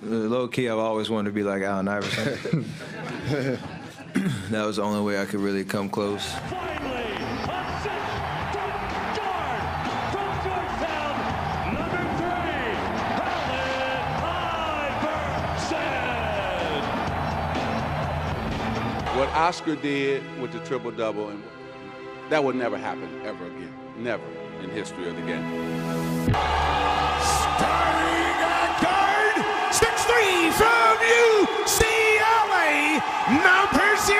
Low key, I've always wanted to be like Allen Iverson. That was the only way I could really come close. Finally, a six-foot guard from Georgetown, number 3, Allen Iverson. What Oscar did with the triple-double, and that would never happen ever again. Never in history of the game. Starting at guard, 6'3" from UCLA, number 0,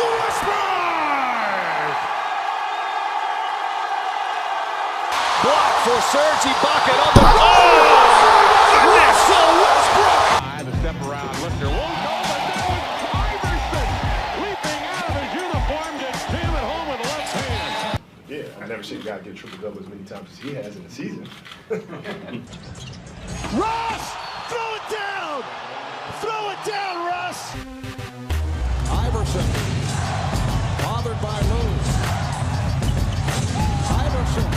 Westbrook. Block for Serge Ibaka on the Russell Westbrook. The step around, Lister won't go, but now it's Iverson leaping out of his uniform to jam it home with the left hand. Yeah, I never seen a guy get triple-double as many times as he has in the season. Russ! Throw it down! Throw it down, Russ! Iverson, bothered by Lewis. Iverson.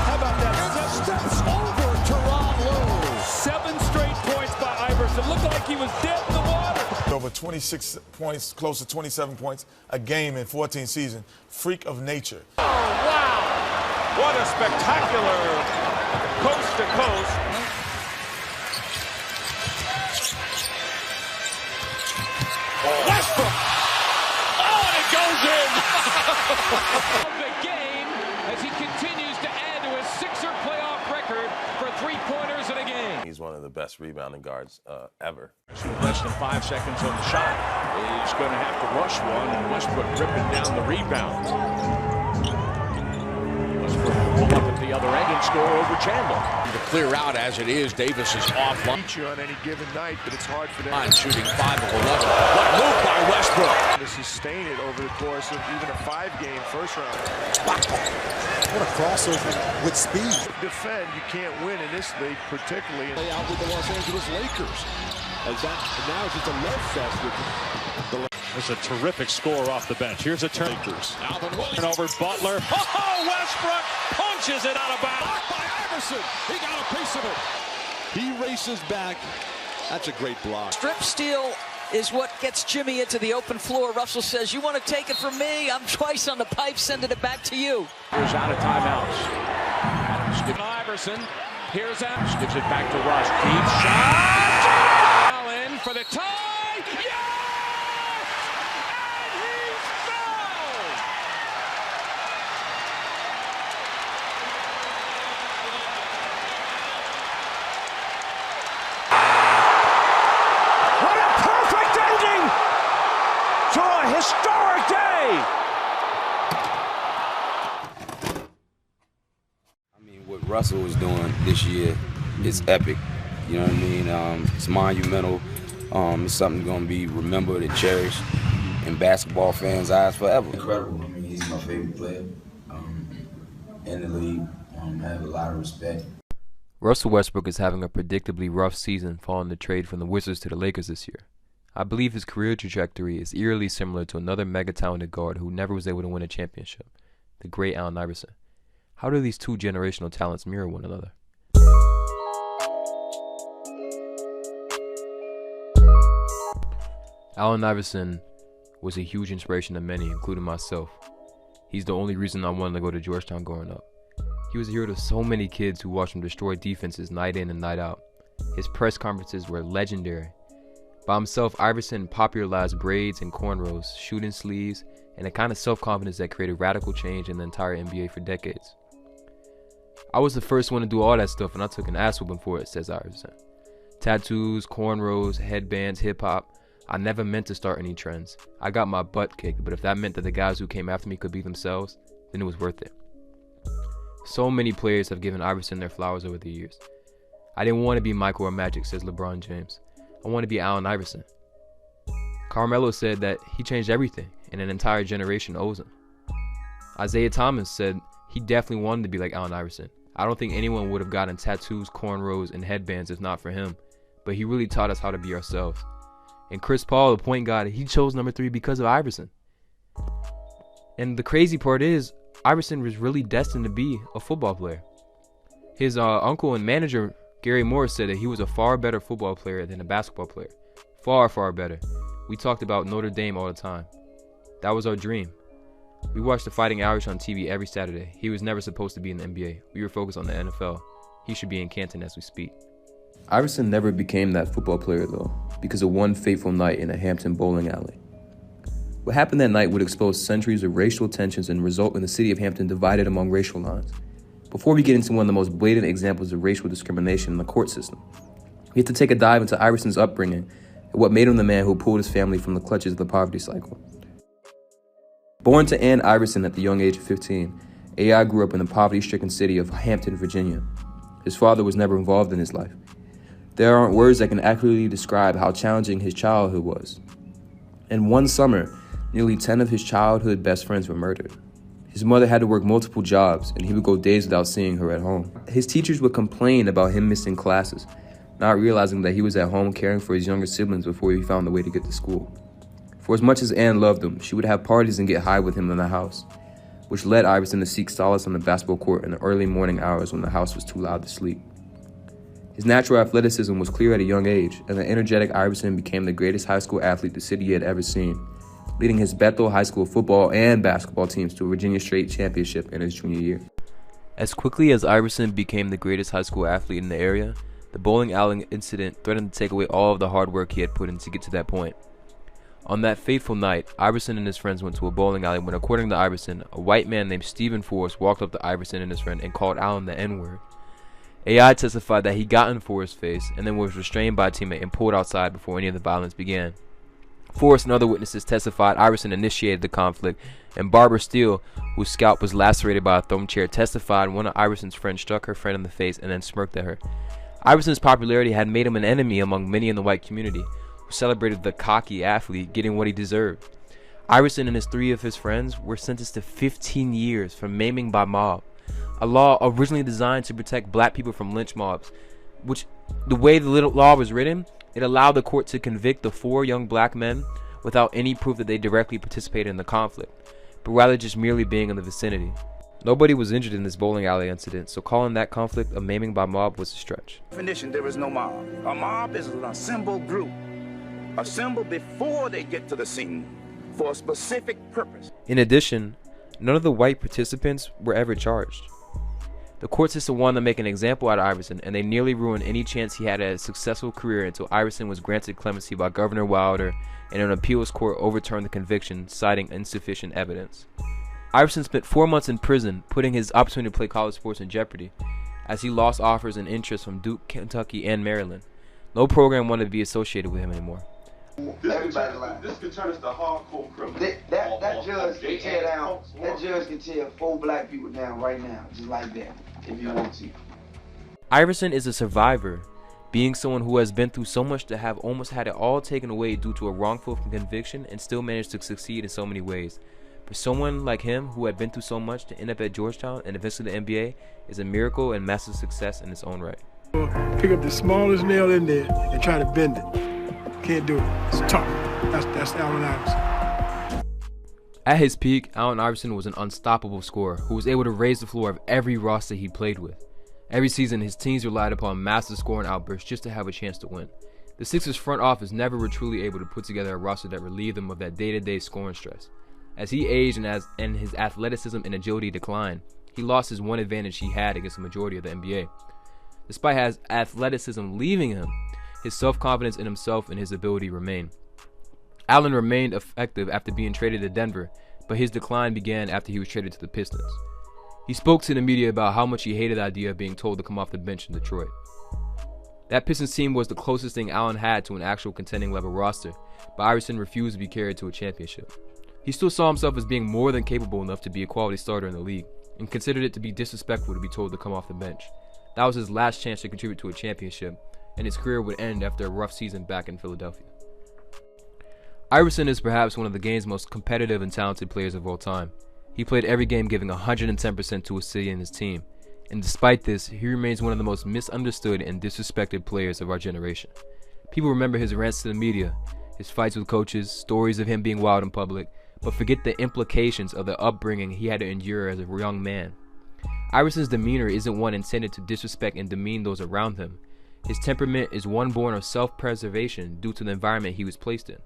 How about that? Steps over Teron Lewis. 7 straight points by Iverson. Looked like he was dead in the water. Over 26 points, close to 27 points a game in 14 seasons. Freak of nature. Oh, wow! What a spectacular coast to coast. Westbrook! Oh, and it goes in! The game as he continues to add to his Sixer playoff record for three-pointers in a game. He's one of the best rebounding guards ever. Less than 5 seconds on the shot. He's going to have to rush one, and Westbrook ripping down the rebound. Westbrook will pull up at the other end and score over Chandler. To clear out as it is, Davis is off line. Beat you on any given night, but it's hard for them. Shooting 5 of 11. What move by Westbrook? To sustain it over the course of even a 5-game first round. What a crossover with speed. Defend, you can't win in this league, particularly. Play out with the Los Angeles Lakers. As that now it's just a love fest with the There's a terrific score off the bench. Here's a turn. Alvin Williams over Butler. Oh, Westbrook punches it out of bounds. block by Iverson. He got a piece of it. He races back. That's a great block. Strip steal is what gets Jimmy into the open floor. Russell says, you want to take it from me? I'm twice on the pipe, sending it back to you. Here's out of timeouts. Iverson. Here's Adams. Gives it back to Russ. Deep shot. Allen for the tie. Yes! And he's fouled. What a perfect ending to a historic day. What Russell is doing this year is epic. You know what I mean? It's monumental. It's something going to be remembered and cherished in basketball fans' eyes forever. Incredible. I mean, he's my favorite player in the league. I have a lot of respect. Russell Westbrook is having a predictably rough season following the trade from the Wizards to the Lakers this year. I believe his career trajectory is eerily similar to another mega-talented guard who never was able to win a championship, the great Allen Iverson. How do these two generational talents mirror one another? Allen Iverson was a huge inspiration to many, including myself. He's the only reason I wanted to go to Georgetown growing up. He was a hero to so many kids who watched him destroy defenses night in and night out. His press conferences were legendary. By himself, Iverson popularized braids and cornrows, shooting sleeves, and a kind of self-confidence that created radical change in the entire NBA for decades. I was the first one to do all that stuff, and I took an ass whooping for it, says Iverson. Tattoos, cornrows, headbands, hip-hop. I never meant to start any trends. I got my butt kicked, but if that meant that the guys who came after me could be themselves, then it was worth it. So many players have given Iverson their flowers over the years. I didn't want to be Michael or Magic, says LeBron James. I want to be Allen Iverson. Carmelo said that he changed everything, and an entire generation owes him. Isaiah Thomas said he definitely wanted to be like Allen Iverson. I don't think anyone would have gotten tattoos, cornrows, and headbands if not for him, but he really taught us how to be ourselves. And Chris Paul, the point guard, he chose number 3 because of Iverson. And the crazy part is, Iverson was really destined to be a football player. His uncle and manager, Gary Morris, said that he was a far better football player than a basketball player. Far, far better. We talked about Notre Dame all the time. That was our dream. We watched the Fighting Irish on TV every Saturday. He was never supposed to be in the NBA. We were focused on the NFL. He should be in Canton as we speak. Iverson never became that football player, though, because of one fateful night in a Hampton bowling alley. What happened that night would expose centuries of racial tensions and result in the city of Hampton divided among racial lines. Before we get into one of the most blatant examples of racial discrimination in the court system, we have to take a dive into Iverson's upbringing and what made him the man who pulled his family from the clutches of the poverty cycle. Born to Ann Iverson at the young age of 15, AI grew up in the poverty-stricken city of Hampton, Virginia. His father was never involved in his life. There aren't words that can accurately describe how challenging his childhood was. In one summer, nearly 10 of his childhood best friends were murdered. His mother had to work multiple jobs, and he would go days without seeing her at home. His teachers would complain about him missing classes, not realizing that he was at home caring for his younger siblings before he found a way to get to school. For as much as Ann loved him, she would have parties and get high with him in the house, which led Iverson to seek solace on the basketball court in the early morning hours when the house was too loud to sleep. His natural athleticism was clear at a young age, and the energetic Iverson became the greatest high school athlete the city had ever seen, leading his Bethel High School football and basketball teams to a Virginia State championship in his junior year. As quickly as Iverson became the greatest high school athlete in the area, the bowling alley incident threatened to take away all of the hard work he had put in to get to that point. On that fateful night, Iverson and his friends went to a bowling alley when, according to Iverson, a white man named Stephen Forrest walked up to Iverson and his friend and called Allen the N-word. AI testified that he got in Forrest's face and then was restrained by a teammate and pulled outside before any of the violence began. Forrest and other witnesses testified Iverson initiated the conflict, and Barbara Steele, whose scalp was lacerated by a thrown chair, testified one of Iverson's friends struck her friend in the face and then smirked at her. Iverson's popularity had made him an enemy among many in the white community, who celebrated the cocky athlete getting what he deserved. Iverson and three of his friends were sentenced to 15 years for maiming by mob, a law originally designed to protect black people from lynch mobs, which, the way the law was written, it allowed the court to convict the 4 young black men without any proof that they directly participated in the conflict, but rather just merely being in the vicinity. Nobody was injured in this bowling alley incident, so calling that conflict a maiming by mob was a stretch. Definition, there is no mob. A mob is an assembled group, assembled before they get to the scene for a specific purpose. In addition, none of the white participants were ever charged. The court system wanted to make an example out of Iverson, and they nearly ruined any chance he had at a successful career until Iverson was granted clemency by Governor Wilder, and an appeals court overturned the conviction, citing insufficient evidence. Iverson spent 4 months in prison, putting his opportunity to play college sports in jeopardy, as he lost offers and interest from Duke, Kentucky, and Maryland. No program wanted to be associated with him anymore. This could turn us to hardcore criminals. That judge can tear down. That judge can tear 4 black people down right now, just like that, if you want to. Iverson is a survivor, being someone who has been through so much to have almost had it all taken away due to a wrongful conviction and still managed to succeed in so many ways. For someone like him who had been through so much to end up at Georgetown and eventually the NBA is a miracle and massive success in its own right. Pick up the smallest nail in there and try to bend it. Can't do it. It's tough. That's Allen Iverson. At his peak, Allen Iverson was an unstoppable scorer who was able to raise the floor of every roster he played with. Every season, his teams relied upon massive scoring outbursts just to have a chance to win. The Sixers front office never were truly able to put together a roster that relieved them of that day-to-day scoring stress. As he aged and his athleticism and agility declined, he lost his one advantage he had against the majority of the NBA. Despite his athleticism leaving him, his self-confidence in himself and his ability remained. Allen remained effective after being traded to Denver, but his decline began after he was traded to the Pistons. He spoke to the media about how much he hated the idea of being told to come off the bench in Detroit. That Pistons team was the closest thing Allen had to an actual contending level roster, but Iverson refused to be carried to a championship. He still saw himself as being more than capable enough to be a quality starter in the league, and considered it to be disrespectful to be told to come off the bench. That was his last chance to contribute to a championship, and his career would end after a rough season back in Philadelphia. Iverson is perhaps one of the game's most competitive and talented players of all time. He played every game giving 110% to his city and his team, and despite this, he remains one of the most misunderstood and disrespected players of our generation. People remember his rants to the media, his fights with coaches, stories of him being wild in public, but forget the implications of the upbringing he had to endure as a young man. Iverson's demeanor isn't one intended to disrespect and demean those around him. His temperament is one born of self-preservation due to the environment he was placed in.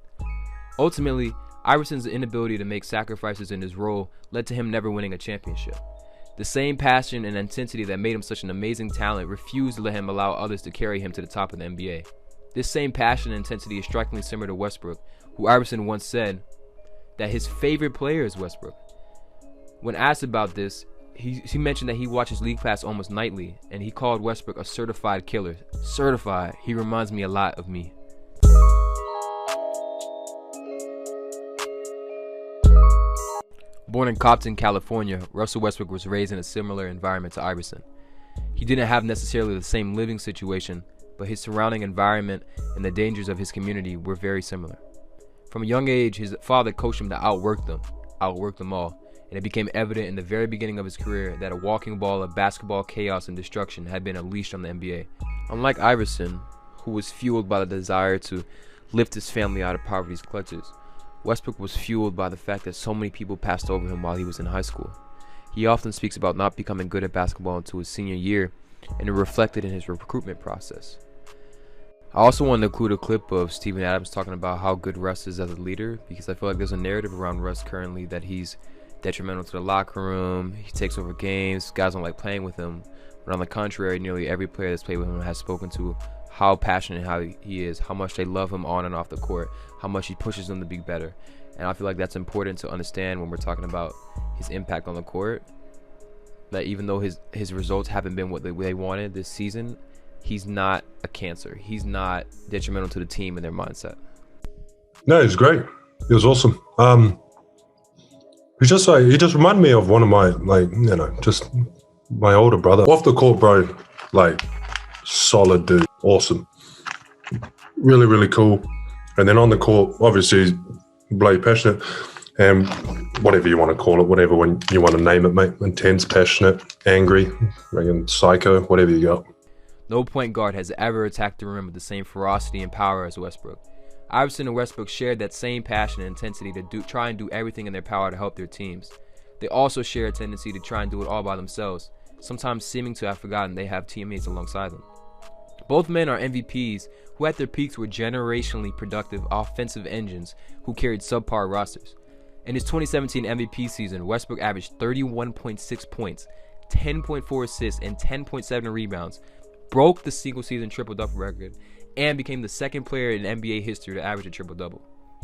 Ultimately, Iverson's inability to make sacrifices in his role led to him never winning a championship. The same passion and intensity that made him such an amazing talent refused to let him allow others to carry him to the top of the NBA. This same passion and intensity is strikingly similar to Westbrook, who Iverson once said that his favorite player is Westbrook. When asked about this, he mentioned that he watches League Pass almost nightly, and he called Westbrook a certified killer. Certified. He reminds me a lot of me. Born in Compton, California, Russell Westbrook was raised in a similar environment to Iverson. He didn't have necessarily the same living situation, but his surrounding environment and the dangers of his community were very similar. From a young age, his father coached him to outwork them all, and it became evident in the very beginning of his career that a walking ball of basketball chaos and destruction had been unleashed on the NBA. Unlike Iverson, who was fueled by the desire to lift his family out of poverty's clutches, Westbrook was fueled by the fact that so many people passed over him while he was in high school. He often speaks about not becoming good at basketball until his senior year, and it reflected in his recruitment process. I also wanted to include a clip of Steven Adams talking about how good Russ is as a leader, because I feel like there's a narrative around Russ currently that he's detrimental to the locker room, he takes over games, guys don't like playing with him. But on the contrary, nearly every player that's played with him has spoken to how passionate he is, how much they love him on and off the court, how much he pushes them to be better. And I feel like that's important to understand when we're talking about his impact on the court, that even though his results haven't been what they wanted this season, he's not a cancer. He's not detrimental to the team and their mindset. No, he was great. He was awesome. He just reminded me of one of my, just my older brother. Off the court, bro, solid dude. Awesome. Really, really cool. And then on the court, obviously, he's bloody passionate. And whatever you want to call it, whatever when you want to name it, mate. Intense, passionate, angry, psycho, whatever you got. No point guard has ever attacked the rim with the same ferocity and power as Westbrook. Iverson and Westbrook shared that same passion and intensity to try and do everything in their power to help their teams. They also share a tendency to try and do it all by themselves, sometimes seeming to have forgotten they have teammates alongside them. Both men are MVPs who at their peaks were generationally productive offensive engines who carried subpar rosters. In his 2017 MVP season, Westbrook averaged 31.6 points, 10.4 assists, and 10.7 rebounds, broke the single-season triple-double record, and became the second player in NBA history to average a triple-double.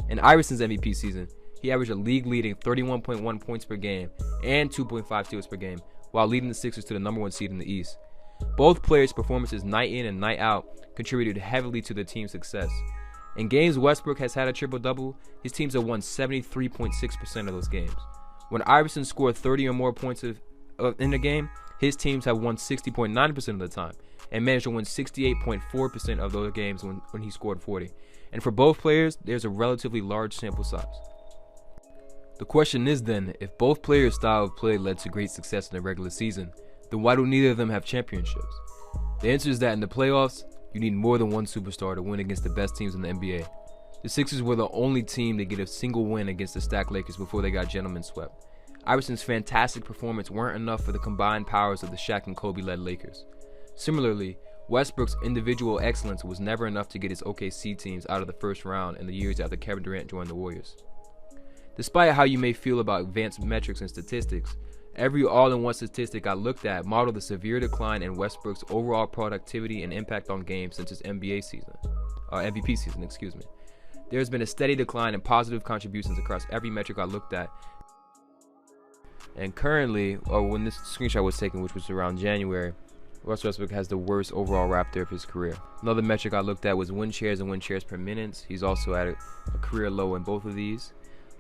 In Iverson's MVP season, he averaged a league-leading 31.1 points per game and 2.5 steals per game, while leading the Sixers to the #1 seed in the East. Both players' performances night in and night out contributed heavily to the team's success. In games Westbrook has had a triple-double, his teams have won 73.6% of those games. When Iverson scored 30 or more points in a game, his teams have won 60.9% of the time and managed to win 68.4% of those games when he scored 40. And for both players, there's a relatively large sample size. The question is then, if both players' style of play led to great success in the regular season, then why do neither of them have championships? The answer is that in the playoffs, you need more than one superstar to win against the best teams in the NBA. The Sixers were the only team to get a single win against the stacked Lakers before they got gentlemen swept. Iverson's fantastic performance weren't enough for the combined powers of the Shaq and Kobe-led Lakers. Similarly, Westbrook's individual excellence was never enough to get his OKC teams out of the first round in the years after Kevin Durant joined the Warriors. Despite how you may feel about advanced metrics and statistics, every all-in-one statistic I looked at modeled the severe decline in Westbrook's overall productivity and impact on games since his MVP season. There has been a steady decline in positive contributions across every metric I looked at. And currently, or when this screenshot was taken, which was around January, Russell Westbrook has the worst overall Raptor of his career. Another metric I looked at was win shares and win shares per minutes. He's also at a career low in both of these.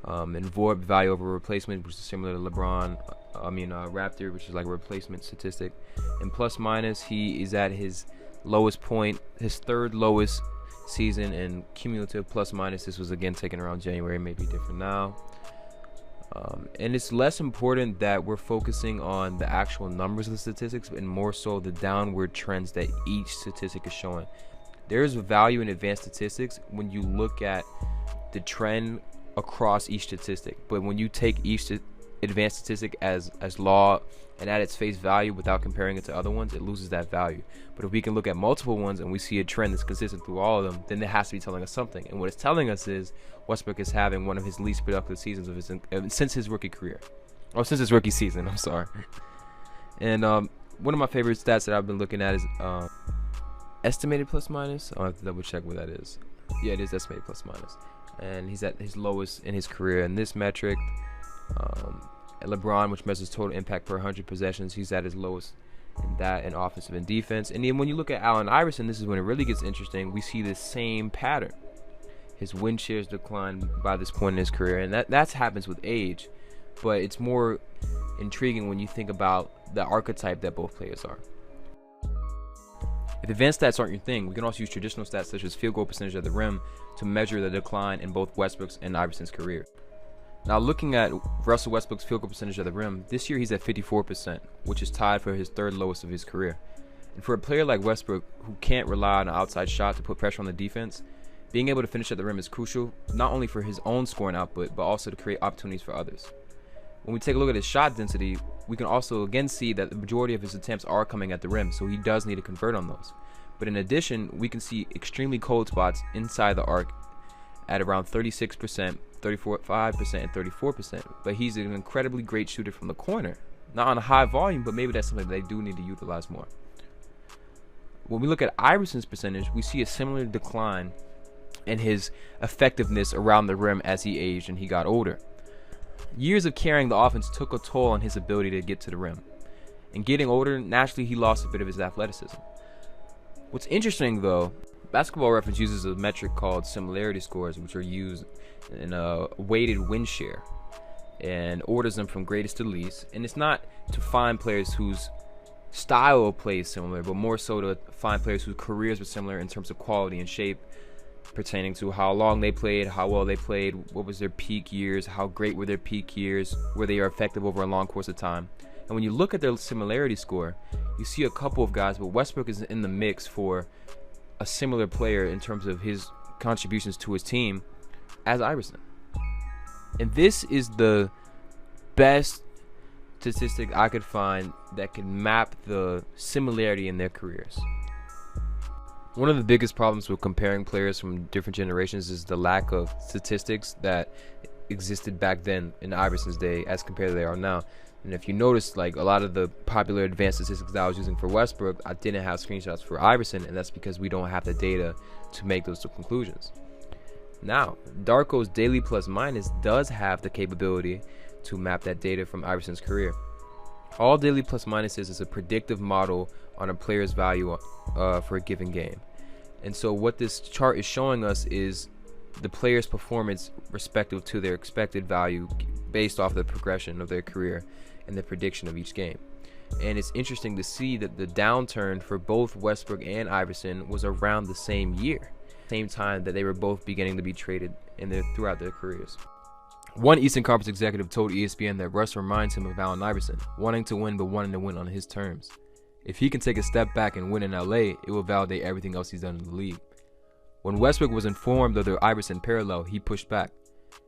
And VORP, value over replacement, which is similar to Raptor, which is like a replacement statistic. And plus minus, he is at his lowest point, his third lowest season in cumulative plus minus. This was again taken around January, maybe different now. And it's less important that we're focusing on the actual numbers of the statistics and more so the downward trends that each statistic is showing. There is value in advanced statistics when you look at the trend across each statistic, but when you take each advanced statistic as law and at its face value without comparing it to other ones, it loses that value. But if we can look at multiple ones and we see a trend that's consistent through all of them, then it has to be telling us something. And what it's telling us is Westbrook is having one of his least productive seasons of since his rookie career. Oh, since his rookie season, I'm sorry. And one of my favorite stats that I've been looking at is estimated plus minus. I'll have to double check what that is. Yeah, it is estimated plus minus. And he's at his lowest in his career in this metric. LeBron, which measures total impact per 100 possessions, he's at his lowest in that in offensive and defense. And then when you look at Allen Iverson, this is when it really gets interesting. We see this same pattern. His win shares decline by this point in his career, and that happens with age. But it's more intriguing when you think about the archetype that both players are. If advanced stats aren't your thing, we can also use traditional stats such as field goal percentage at the rim to measure the decline in both Westbrook's and Iverson's career. Now, looking at Russell Westbrook's field goal percentage at the rim, this year he's at 54%, which is tied for his third lowest of his career. And for a player like Westbrook, who can't rely on an outside shot to put pressure on the defense, being able to finish at the rim is crucial, not only for his own scoring output, but also to create opportunities for others. When we take a look at his shot density, we can also again see that the majority of his attempts are coming at the rim, so he does need to convert on those. But in addition, we can see extremely cold spots inside the arc at around 36%, 5%, and 34%. But he's an incredibly great shooter from the corner. Not on a high volume, but maybe that's something they do need to utilize more. When we look at Iverson's percentage, we see a similar decline in his effectiveness around the rim as he aged and he got older. Years of carrying the offense took a toll on his ability to get to the rim. And getting older, naturally he lost a bit of his athleticism. What's interesting though, Basketball Reference uses a metric called similarity scores, which are used in a weighted win share and orders them from greatest to least. And it's not to find players whose style of play is similar, but more so to find players whose careers were similar in terms of quality and shape, pertaining to how long they played, how well they played, what was their peak years, how great were their peak years, were they effective over a long course of time. And when you look at their similarity score, you see a couple of guys, but Westbrook is in the mix for a similar player in terms of his contributions to his team as Iverson. And this is the best statistic I could find that can map the similarity in their careers. One of the biggest problems with comparing players from different generations is the lack of statistics that existed back then in Iverson's day as compared to they are now. And if you notice, like a lot of the popular advanced statistics that I was using for Westbrook, I didn't have screenshots for Iverson, and that's because we don't have the data to make those conclusions. Now, Darko's daily plus minus does have the capability to map that data from Iverson's career. All daily plus minuses is a predictive model on a player's value for a given game. And so what this chart is showing us is the player's performance respective to their expected value based off the progression of their career and the prediction of each game. And it's interesting to see that the downturn for both Westbrook and Iverson was around the same year, same time that they were both beginning to be traded throughout their careers. One Eastern Conference executive told ESPN that Russ reminds him of Allen Iverson, wanting to win but wanting to win on his terms. If he can take a step back and win in LA, it will validate everything else he's done in the league. When Westbrook was informed of the Iverson parallel, he pushed back,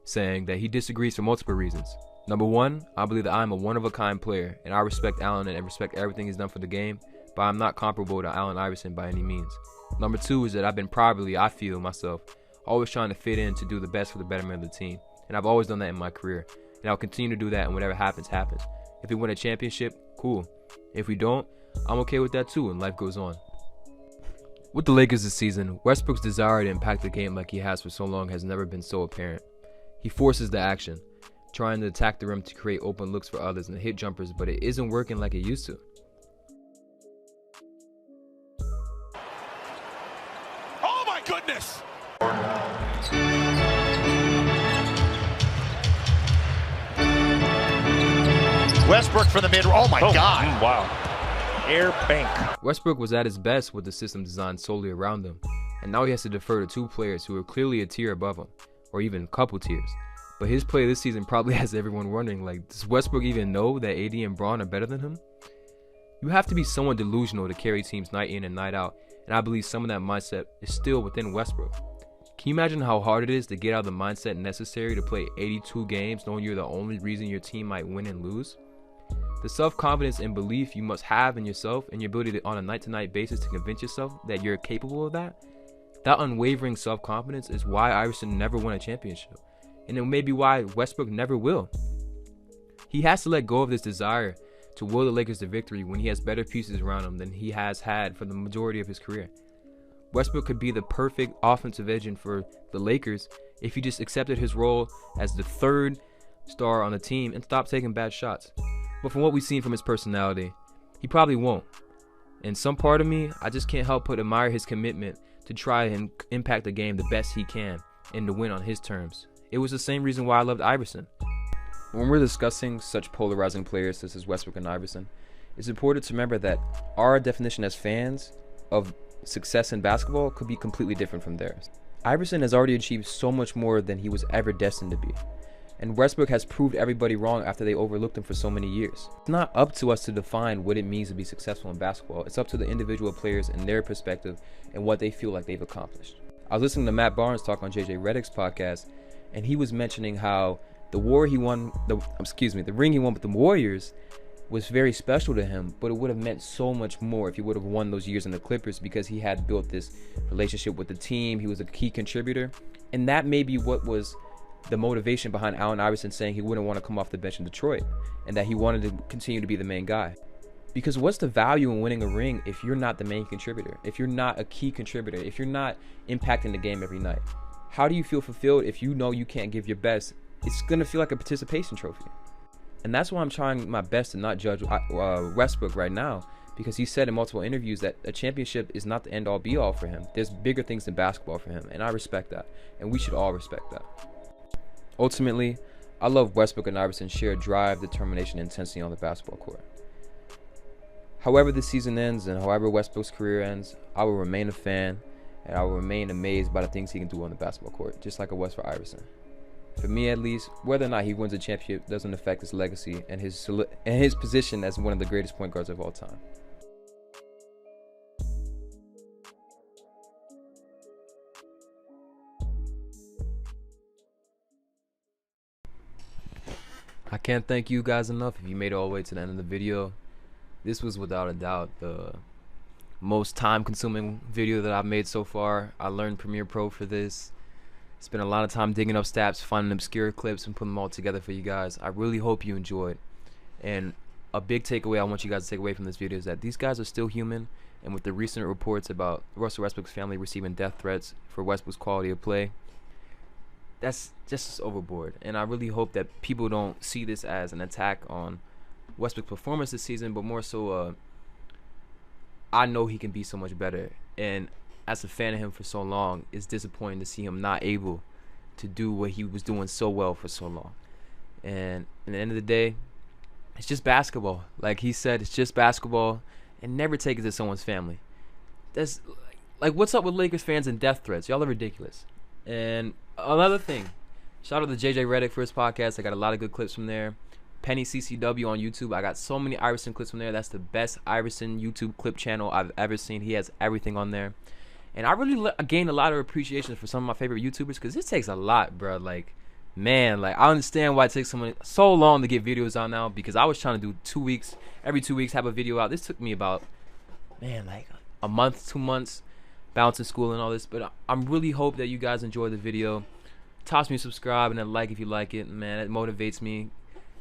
saying that he disagrees for multiple reasons. Number one, I believe that I am a one-of-a-kind player, and I respect Allen and respect everything he's done for the game, but I'm not comparable to Allen Iverson by any means. Number two is that I've been privately, I feel myself, always trying to fit in to do the best for the betterment of the team, and I've always done that in my career, and I'll continue to do that, and whatever happens, happens. If we win a championship, cool. If we don't, I'm okay with that too, and life goes on. With the Lakers this season, Westbrook's desire to impact the game like he has for so long has never been so apparent. He forces the action, trying to attack the rim to create open looks for others and hit jumpers, but it isn't working like it used to. Oh my goodness! Westbrook from the mid. Oh my God! Wow. Air bank. Westbrook was at his best with the system designed solely around him, and now he has to defer to two players who are clearly a tier above him, or even a couple tiers. But his play this season probably has everyone wondering, like, does Westbrook even know that AD and Braun are better than him? You have to be somewhat delusional to carry teams night in and night out, and I believe some of that mindset is still within Westbrook. Can you imagine how hard it is to get out of the mindset necessary to play 82 games knowing you're the only reason your team might win and lose? The self-confidence and belief you must have in yourself and your ability to, on a night-to-night basis, to convince yourself that you're capable of that. That unwavering self-confidence is why Iverson never won a championship. And it may be why Westbrook never will. He has to let go of this desire to will the Lakers to victory when he has better pieces around him than he has had for the majority of his career. Westbrook could be the perfect offensive agent for the Lakers if he just accepted his role as the third star on the team and stopped taking bad shots. But from what we've seen from his personality, he probably won't. And some part of me, I just can't help but admire his commitment to try and impact the game the best he can and to win on his terms. It was the same reason why I loved Iverson. When we're discussing such polarizing players such as Westbrook and Iverson, it's important to remember that our definition as fans of success in basketball could be completely different from theirs. Iverson has already achieved so much more than he was ever destined to be. And Westbrook has proved everybody wrong after they overlooked him for so many years. It's not up to us to define what it means to be successful in basketball. It's up to the individual players and their perspective and what they feel like they've accomplished. I was listening to Matt Barnes talk on JJ Redick's podcast, and he was mentioning how the ring he won with the Warriors was very special to him, but it would have meant so much more if he would have won those years in the Clippers, because he had built this relationship with the team. He was a key contributor, and that may be what was the motivation behind Allen Iverson saying he wouldn't want to come off the bench in Detroit and that he wanted to continue to be the main guy. Because what's the value in winning a ring if you're not the main contributor, if you're not a key contributor, if you're not impacting the game every night? How do you feel fulfilled if you know you can't give your best? It's going to feel like a participation trophy. And that's why I'm trying my best to not judge Westbrook right now, because he said in multiple interviews that a championship is not the end-all be-all for him. There's bigger things than basketball for him, and I respect that, and we should all respect that. Ultimately, I love Westbrook and Iverson's shared drive, determination, and intensity on the basketball court. However the season ends and however Westbrook's career ends, I will remain a fan, and I will remain amazed by the things he can do on the basketball court, just like I was for Iverson. For me, at least, whether or not he wins a championship doesn't affect his legacy and his position as one of the greatest point guards of all time. I can't thank you guys enough if you made it all the way to the end of the video. This was without a doubt the most time-consuming video that I've made so far. I learned Premiere Pro for this. Spent a lot of time digging up stats, finding obscure clips, and putting them all together for you guys. I really hope you enjoyed. And a big takeaway I want you guys to take away from this video is that these guys are still human. And with the recent reports about Russell Westbrook's family receiving death threats for Westbrook's quality of play, that's just overboard. And I really hope that people don't see this as an attack on Westbrook's performance this season, but more so I know he can be so much better. And as a fan of him for so long, it's disappointing to see him not able to do what he was doing so well for so long. And at the end of the day, it's just basketball. Like he said, it's just basketball, and never take it to someone's family. That's like, what's up with Lakers fans and death threats? Y'all are ridiculous. And another thing, shout out to JJ Redick for his podcast. I got a lot of good clips from there. Penny CCW on YouTube. I got so many Iverson clips from there. That's the best Iverson YouTube clip channel I've ever seen. He has everything on there. And I really gained a lot of appreciation for some of my favorite YouTubers, because this takes a lot, bro. Like, man, like, I understand why it takes someone so long to get videos out now, because I was trying to do 2 weeks, every 2 weeks have a video out. This took me about, man, like a month, 2 months, balancing school and all this. But I really hope that you guys enjoyed the video. Toss me a subscribe and a like if you like it, man. It motivates me.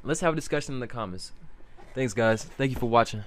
Let's have a discussion in the comments. Thanks, guys. Thank you for watching.